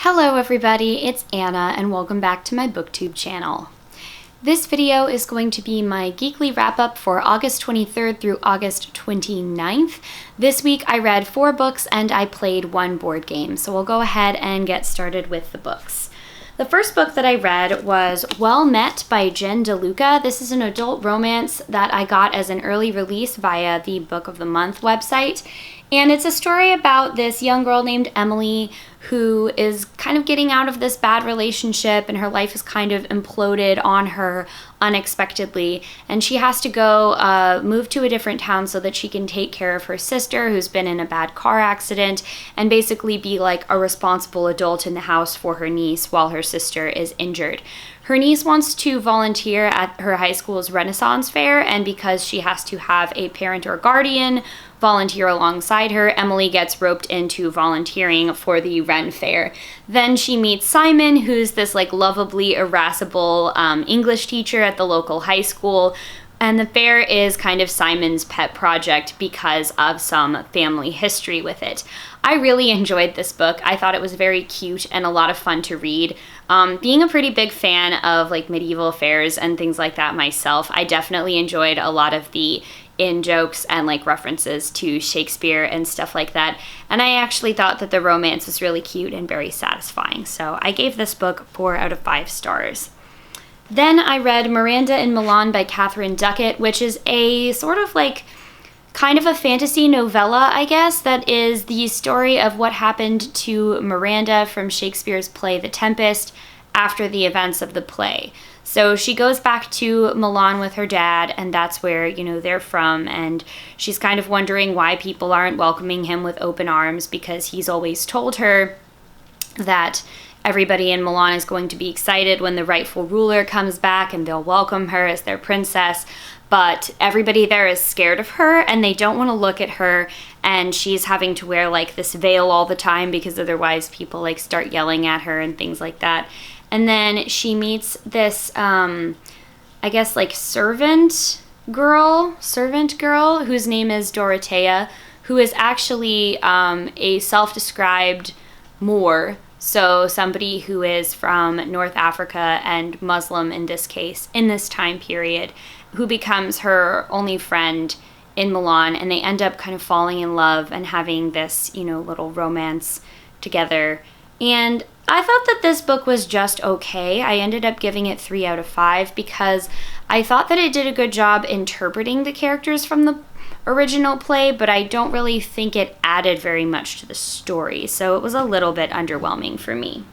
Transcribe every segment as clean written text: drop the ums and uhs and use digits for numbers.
Hello everybody, it's Anna and welcome back to my booktube channel. This video is going to be my Geekly Wrap-Up for August 23rd through August 29th. This week I read 4 books and I played 1 board game, so we'll go ahead and get started with the books. The first book that I read was Well Met by Jen DeLuca. This is an adult romance that I got as an early release via the Book of the Month website. And it's a story about this young girl named Emily who is kind of getting out of this bad relationship and her life is kind of imploded on her unexpectedly. And she has to go move to a different town so that she can take care of her sister who's been in a bad car accident and basically be like a responsible adult in the house for her niece while her sister is injured. Her niece wants to volunteer at her high school's Renaissance fair, and because she has to have a parent or guardian volunteer alongside her, Emily gets roped into volunteering for the Ren Fair. Then she meets Simon, who's this like lovably irascible English teacher at the local high school. And the fair is kind of Simon's pet project because of some family history with it. I really enjoyed this book. I thought it was very cute and a lot of fun to read. Being a pretty big fan of like medieval fairs and things like that myself, I definitely enjoyed a lot of the in-jokes and like references to Shakespeare and stuff like that. And I actually thought that the romance was really cute and very satisfying. So I gave this book 4 out of 5 stars. Then I read Miranda and Milan by Catherine Duckett, which is a sort of like kind of a fantasy novella, I guess, that is the story of what happened to Miranda from Shakespeare's play The Tempest after the events of the play. So she goes back to Milan with her dad, and that's where, they're from, and she's kind of wondering why people aren't welcoming him with open arms because he's always told her that everybody in Milan is going to be excited when the rightful ruler comes back and they'll welcome her as their princess. But everybody there is scared of her and they don't want to look at her, and she's having to wear like this veil all the time because otherwise people like start yelling at her and things like that. And then she meets this, I guess like servant girl whose name is Dorothea, who is actually a self-described Moor. So somebody who is from North Africa and Muslim in this case, in this time period, who becomes her only friend in Milan, and they end up kind of falling in love and having this, little romance together. And I thought that this book was just okay. I ended up giving it 3 out of 5 because I thought that it did a good job interpreting the characters from the original play, but I don't really think it added very much to the story, so it was a little bit underwhelming for me.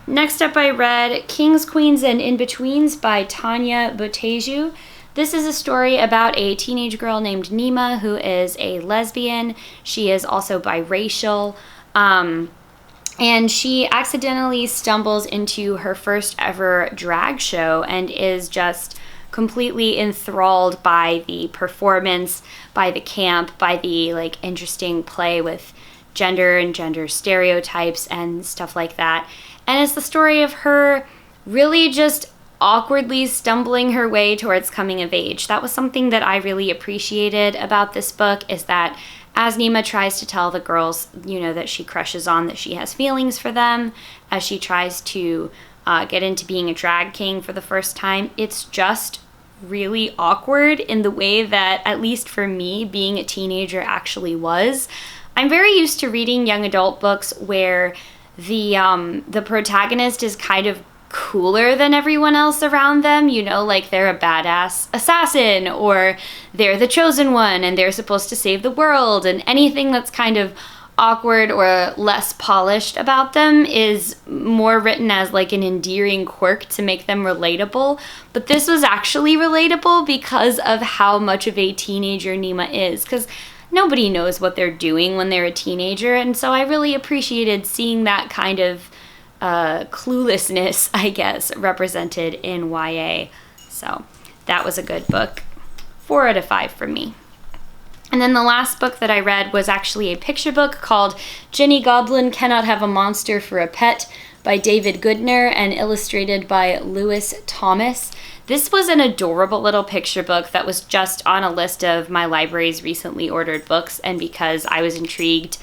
Next up I read Kings, Queens, and Inbetweens by Tanya Boteju. This is a story about a teenage girl named Nima who is a lesbian. She is also biracial, and she accidentally stumbles into her first ever drag show and is just completely enthralled by the performance, by the camp, by the like interesting play with gender and gender stereotypes and stuff like that. And it's the story of her really just awkwardly stumbling her way towards coming of age. That was something that I really appreciated about this book, is that as Nima tries to tell the girls, that she crushes on, that she has feelings for them, as she tries to get into being a drag king for the first time, it's just really awkward in the way that, at least for me, being a teenager actually was. I'm very used to reading young adult books where the protagonist is kind of cooler than everyone else around them, like they're a badass assassin or they're the chosen one and they're supposed to save the world, and anything that's kind of awkward or less polished about them is more written as like an endearing quirk to make them relatable. But this was actually relatable because of how much of a teenager Nima is, because nobody knows what they're doing when they're a teenager, and so I really appreciated seeing that kind of cluelessness, I guess, represented in YA. So that was a good book. 4 out of 5 for me. And then the last book that I read was actually a picture book called Jenny Goblin Cannot Have a Monster for a Pet by David Goodner and illustrated by Lewis Thomas. This was an adorable little picture book that was just on a list of my library's recently ordered books, and because I was intrigued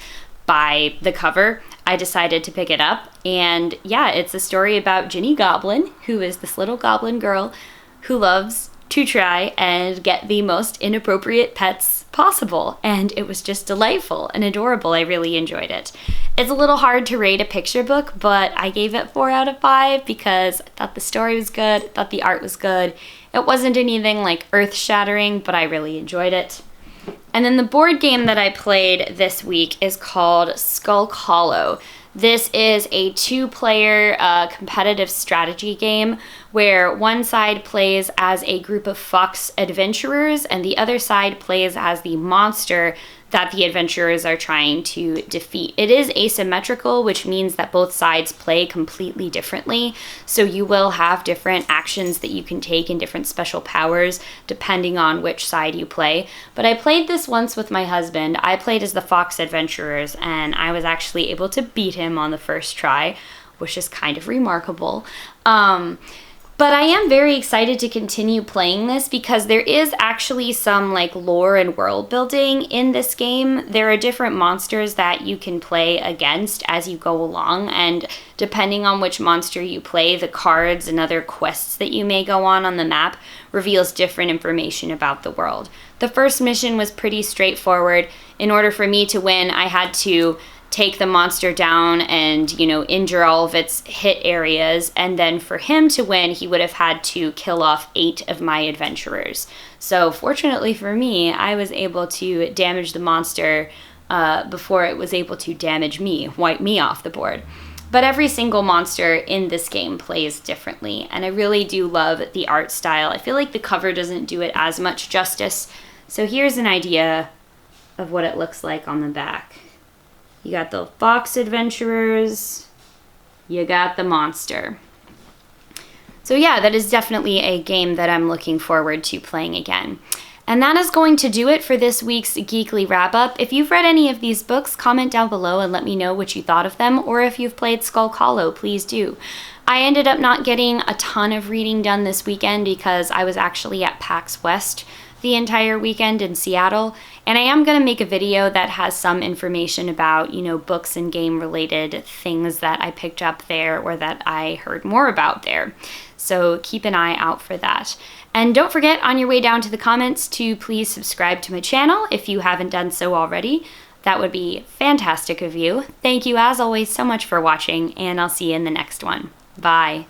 by the cover, I decided to pick it up. And yeah, it's a story about Ginny Goblin, who is this little goblin girl who loves to try and get the most inappropriate pets possible. And it was just delightful and adorable. I really enjoyed it. It's a little hard to rate a picture book, but I gave it 4 out of 5 because I thought the story was good, I thought the art was good. It wasn't anything like earth-shattering, but I really enjoyed it. And then the board game that I played this week is called Kalo. This is a 2-player competitive strategy game where one side plays as a group of fox adventurers and the other side plays as the monster that the adventurers are trying to defeat. It is asymmetrical, which means that both sides play completely differently. So you will have different actions that you can take and different special powers depending on which side you play. But I played this once with my husband. I played as the fox adventurers and I was actually able to beat him on the first try, which is kind of remarkable. But I am very excited to continue playing this because there is actually some like lore and world building in this game. There are different monsters that you can play against as you go along, and depending on which monster you play, the cards and other quests that you may go on the map reveals different information about the world. The first mission was pretty straightforward. In order for me to win, I had to take the monster down and, injure all of its hit areas. And then for him to win, he would have had to kill off 8 of my adventurers. So fortunately for me, I was able to damage the monster before it was able to damage me, wipe me off the board. But every single monster in this game plays differently. And I really do love the art style. I feel like the cover doesn't do it as much justice. So here's an idea of what it looks like on the back. You got the fox adventurers, you got the monster. So yeah, that is definitely a game that I'm looking forward to playing again. And that is going to do it for this week's Geekly Wrap-Up. If you've read any of these books, comment down below and let me know what you thought of them, or if you've played Kalo, please do. I ended up not getting a ton of reading done this weekend because I was actually at PAX West the entire weekend in Seattle, and I am going to make a video that has some information about, books and game related things that I picked up there or that I heard more about there. So keep an eye out for that. And don't forget on your way down to the comments to please subscribe to my channel if you haven't done so already. That would be fantastic of you. Thank you as always so much for watching, and I'll see you in the next one. Bye.